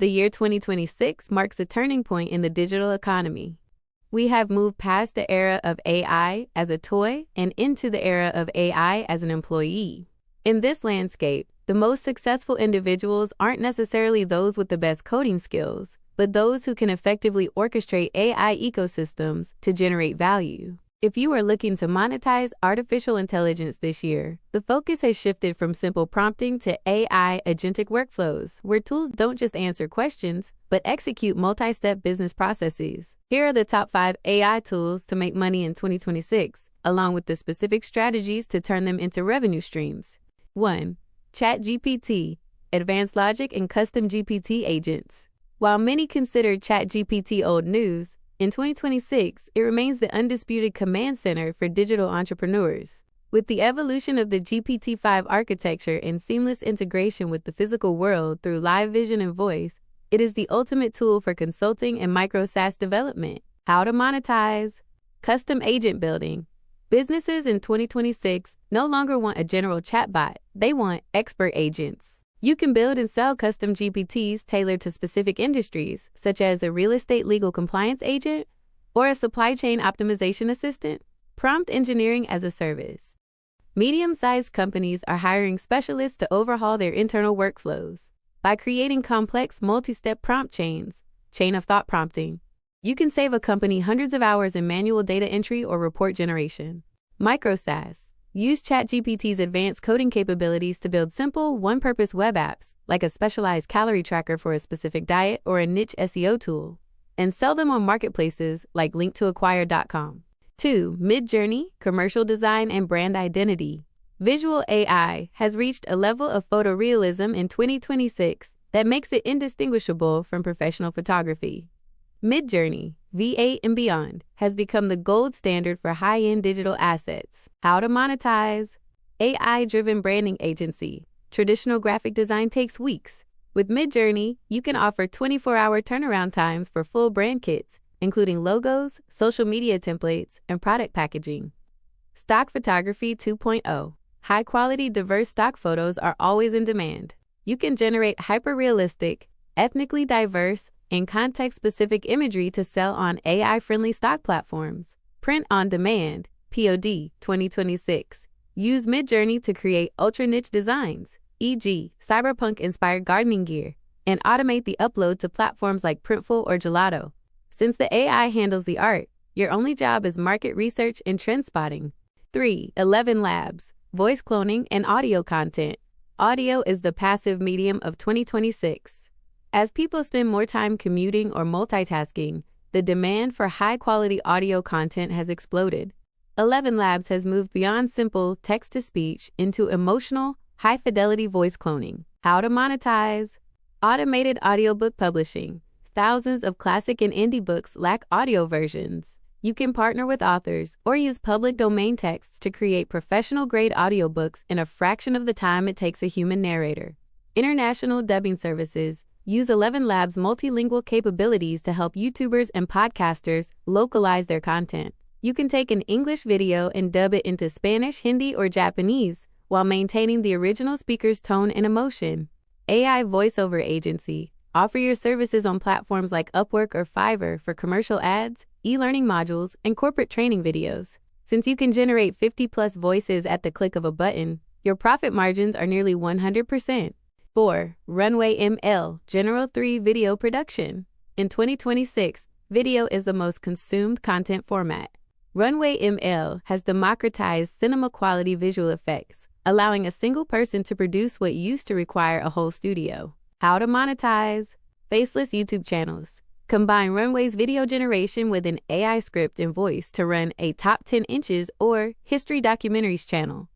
The year 2026 marks a turning point in the digital economy. We have moved past the era of AI as a toy and into the era of AI as an employee. In this landscape, the most successful individuals aren't necessarily those with the best coding skills, but those who can effectively orchestrate AI ecosystems to generate value. If you are looking to monetize artificial intelligence this year, the focus has shifted from simple prompting to AI agentic workflows, where tools don't just answer questions, but execute multi-step business processes. Here are the top 5 AI tools to make money in 2026, along with the specific strategies to turn them into revenue streams. 1. ChatGPT, Advanced Logic and Custom GPT Agents. While many consider ChatGPT old news, in 2026, it remains the undisputed command center for digital entrepreneurs. With the evolution of the GPT-5 architecture and seamless integration with the physical world through live vision and voice, it is the ultimate tool for consulting and micro SaaS development. How to monetize. Custom agent building. Businesses in 2026 no longer want a general chatbot, they want expert agents. You can build and sell custom GPTs tailored to specific industries, such as a real estate legal compliance agent or a supply chain optimization assistant. Prompt engineering as a service. Medium-sized companies are hiring specialists to overhaul their internal workflows. By creating complex multi-step prompt chains, chain of thought prompting, you can save a company hundreds of hours in manual data entry or report generation. Micro SaaS. Use ChatGPT's advanced coding capabilities to build simple, one-purpose web apps, like a specialized calorie tracker for a specific diet or a niche SEO tool, and sell them on marketplaces like linktoacquire.com. 2. Midjourney, commercial design and brand identity. Visual AI has reached a level of photorealism in 2026 that makes it indistinguishable from professional photography. Midjourney, V8 and beyond, has become the gold standard for high-end digital assets. How to monetize. AI-driven branding agency. Traditional graphic design takes weeks. With Midjourney, you can offer 24-hour turnaround times for full brand kits, including logos, social media templates, and product packaging. Stock photography 2.0. High-quality, diverse stock photos are always in demand. You can generate hyper-realistic, ethnically diverse, and context-specific imagery to sell on AI-friendly stock platforms. Print on demand, POD 2026. Use Midjourney to create ultra-niche designs, e.g., cyberpunk-inspired gardening gear, and automate the upload to platforms like Printful or Gelato. Since the AI handles the art, your only job is market research and trend spotting. 3. 11 Labs, voice cloning and audio content. Audio is the passive medium of 2026. As people spend more time commuting or multitasking, the demand for high-quality audio content has exploded. 11 Labs has moved beyond simple text-to-speech into emotional, high-fidelity voice cloning. How to monetize. Automated audiobook publishing. Thousands of classic and indie books lack audio versions. You can partner with authors or use public domain texts to create professional-grade audiobooks in a fraction of the time it takes a human narrator. International dubbing services use 11 Labs' multilingual capabilities to help YouTubers and podcasters localize their content. You can take an English video and dub it into Spanish, Hindi, or Japanese while maintaining the original speaker's tone and emotion. AI voiceover agency. Offer your services on platforms like Upwork or Fiverr for commercial ads, e-learning modules, and corporate training videos. Since you can generate 50+ voices at the click of a button, your profit margins are nearly 100%. 4. Runway ML, General 3 video production. In 2026, video is the most consumed content format. Runway ML has democratized cinema-quality visual effects, allowing a single person to produce what used to require a whole studio. How to monetize. Faceless YouTube channels. Combine Runway's video generation with an AI script and voice to run a Top 10 Inches or History Documentaries channel.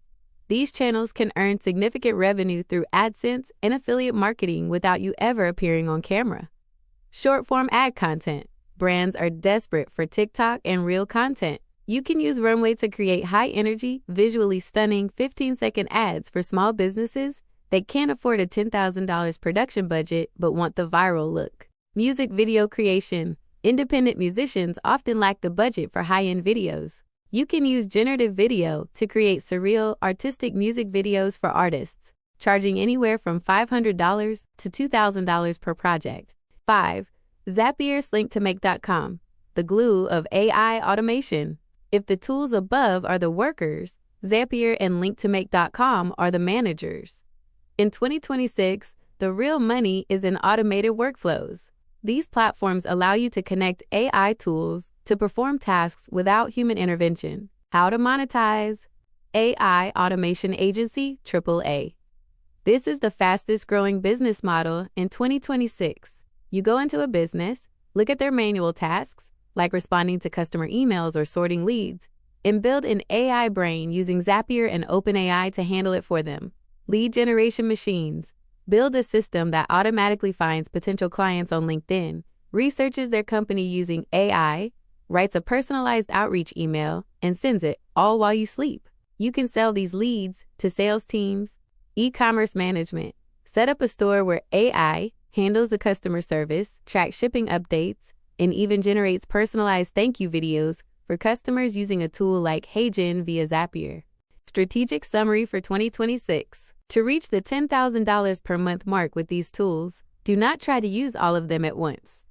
These channels can earn significant revenue through AdSense and affiliate marketing without you ever appearing on camera. Short-form ad content. Brands are desperate for TikTok and Reel content. You can use Runway to create high-energy, visually stunning 15-second ads for small businesses that can't afford a $10,000 production budget but want the viral look. Music video creation. Independent musicians often lack the budget for high-end videos. You can use generative video to create surreal, artistic music videos for artists, charging anywhere from $500 to $2,000 per project. 5. Zapier's linktomake.com, the glue of AI automation. If the tools above are the workers, Zapier and linktomake.com are the managers. In 2026, the real money is in automated workflows. These platforms allow you to connect AI tools to perform tasks without human intervention. How to monetize? AI Automation Agency AAA. This is the fastest growing business model in 2026. You go into a business, look at their manual tasks, like responding to customer emails or sorting leads, and build an AI brain using Zapier and OpenAI to handle it for them. Lead generation machines. Build a system that automatically finds potential clients on LinkedIn, researches their company using AI, writes a personalized outreach email, and sends it all while you sleep. You can sell these leads to sales teams. E-commerce management. Set up a store where AI handles the customer service, tracks shipping updates, and even generates personalized thank you videos for customers using a tool like HeyGen via Zapier. Strategic summary for 2026. To reach the $10,000 per month mark with these tools, do not try to use all of them at once.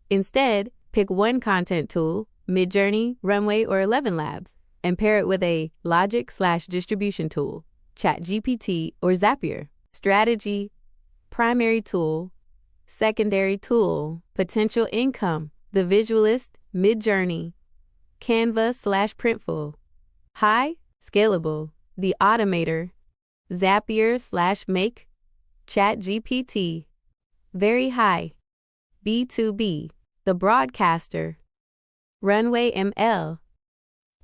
Instead, pick one content tool, Midjourney, Runway, or 11 Labs, and pair it with a logic/distribution tool, chatgpt, or Zapier. Strategy: primary tool, secondary tool, potential income, the Visualist, Midjourney, Canva/Printful. High, scalable, the Automator, Zapier/Make, ChatGPT. Very high, B2B, the Broadcaster, Runway ML,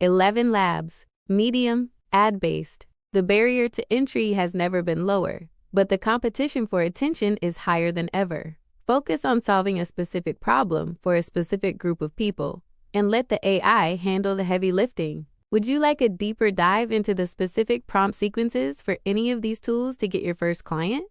11 Labs. Medium, ad-based. The barrier to entry has never been lower, but the competition for attention is higher than ever. Focus on solving a specific problem for a specific group of people, and let the AI handle the heavy lifting. Would you like a deeper dive into the specific prompt sequences for any of these tools to get your first client?